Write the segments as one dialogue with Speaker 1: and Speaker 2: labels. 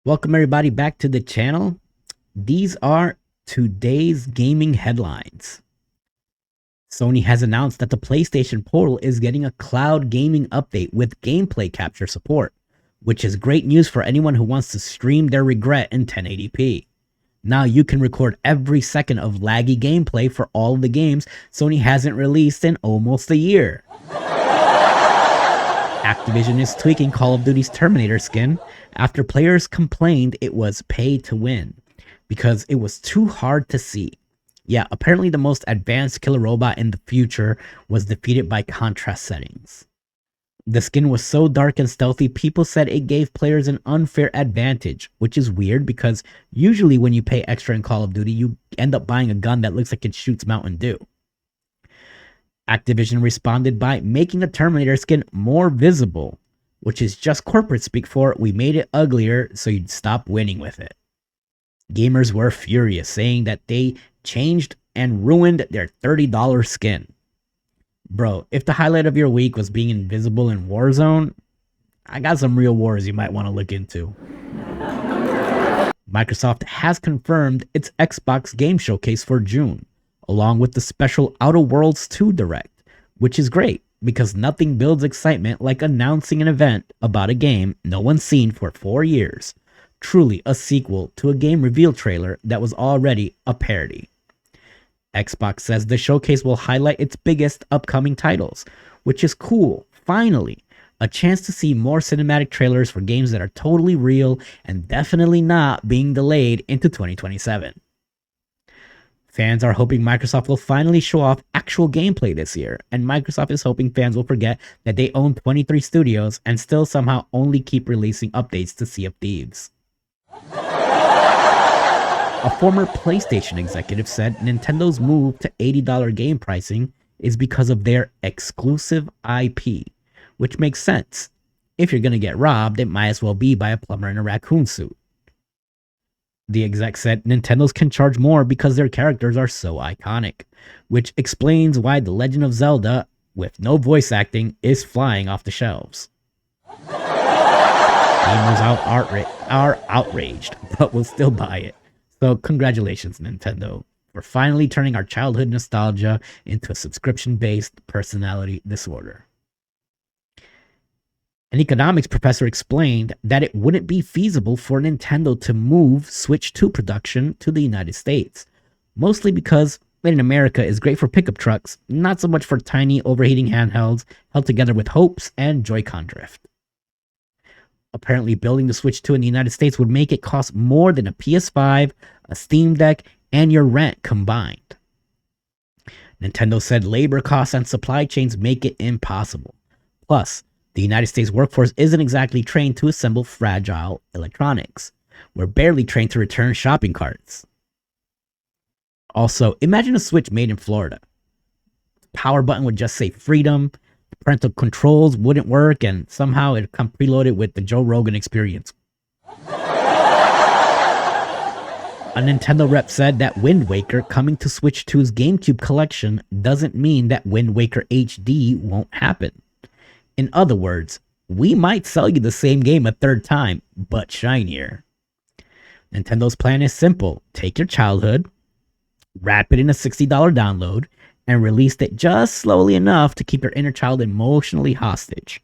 Speaker 1: Welcome everybody back to the channel. These are today's gaming headlines. Sony has announced that the PlayStation Portal is getting a cloud gaming update with gameplay capture support, which is great news for anyone who wants to stream their regret in 1080p. Now you can record every second of laggy gameplay for all of the games Sony hasn't released in almost a year. Activision is tweaking Call of Duty's Terminator skin after players complained it was pay to win because it was too hard to see. Yeah, apparently the most advanced killer robot in the future was defeated by contrast settings. The skin was so dark and stealthy, people said it gave players an unfair advantage, which is weird because usually when you pay extra in Call of Duty, you end up buying a gun that looks like it shoots Mountain Dew. Activision responded by making the Terminator skin more visible, which is just corporate speak for we made it uglier so you'd stop winning with it. Gamers were furious, saying that they changed and ruined their $30 skin. Bro, if the highlight of your week was being invisible in Warzone, I got some real wars you might want to look into. Microsoft has confirmed its Xbox Game Showcase for June, along with the special Outer Worlds 2 Direct, which is great because nothing builds excitement like announcing an event about a game no one's seen for 4 years. Truly a sequel to a game reveal trailer that was already a parody. Xbox says the showcase will highlight its biggest upcoming titles, which is cool. Finally, a chance to see more cinematic trailers for games that are totally real and definitely not being delayed into 2027. Fans are hoping Microsoft will finally show off actual gameplay this year, and Microsoft is hoping fans will forget that they own 23 studios and still somehow only keep releasing updates to Sea of Thieves. A former PlayStation executive said Nintendo's move to $80 game pricing is because of their exclusive IP, which makes sense. If you're going to get robbed, it might as well be by a plumber in a raccoon suit. The exec said Nintendo's can charge more because their characters are so iconic, which explains why The Legend of Zelda, with no voice acting, is flying off the shelves. Gamers are outraged, but will still buy it. So congratulations, Nintendo, for finally turning our childhood nostalgia into a subscription-based personality disorder. An economics professor explained that it wouldn't be feasible for Nintendo to move Switch 2 production to the United States, mostly because Made in America is great for pickup trucks, not so much for tiny overheating handhelds held together with hopes and Joy-Con drift. Apparently, building the Switch 2 in the United States would make it cost more than a PS5, a Steam Deck, and your rent combined. Nintendo said labor costs and supply chains make it impossible. Plus, the United States workforce isn't exactly trained to assemble fragile electronics. We're barely trained to return shopping carts. Also, imagine a Switch made in Florida. The power button would just say freedom, the parental controls wouldn't work, and somehow it'd come preloaded with the Joe Rogan Experience. A Nintendo rep said that Wind Waker coming to Switch 2's GameCube collection doesn't mean that Wind Waker HD won't happen. In other words, we might sell you the same game a third time, but shinier. Nintendo's plan is simple. Take your childhood, wrap it in a $60 download, and release it just slowly enough to keep your inner child emotionally hostage.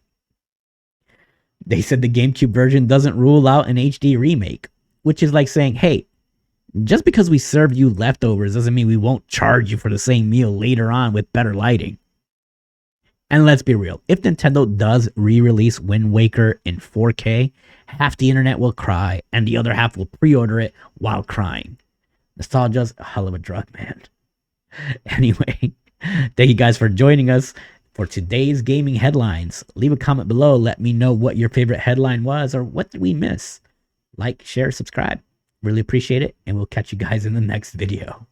Speaker 1: They said the GameCube version doesn't rule out an HD remake, which is like saying, hey, just because we served you leftovers doesn't mean we won't charge you for the same meal later on with better lighting. And let's be real, if Nintendo does re-release Wind Waker in 4K, half the internet will cry and the other half will pre-order it while crying. Nostalgia's a hell of a drug, man. Anyway, thank you guys for joining us for today's gaming headlines. Leave a comment below, let me know what your favorite headline was or what did we miss. Like, share, subscribe. Really appreciate it, and we'll catch you guys in the next video.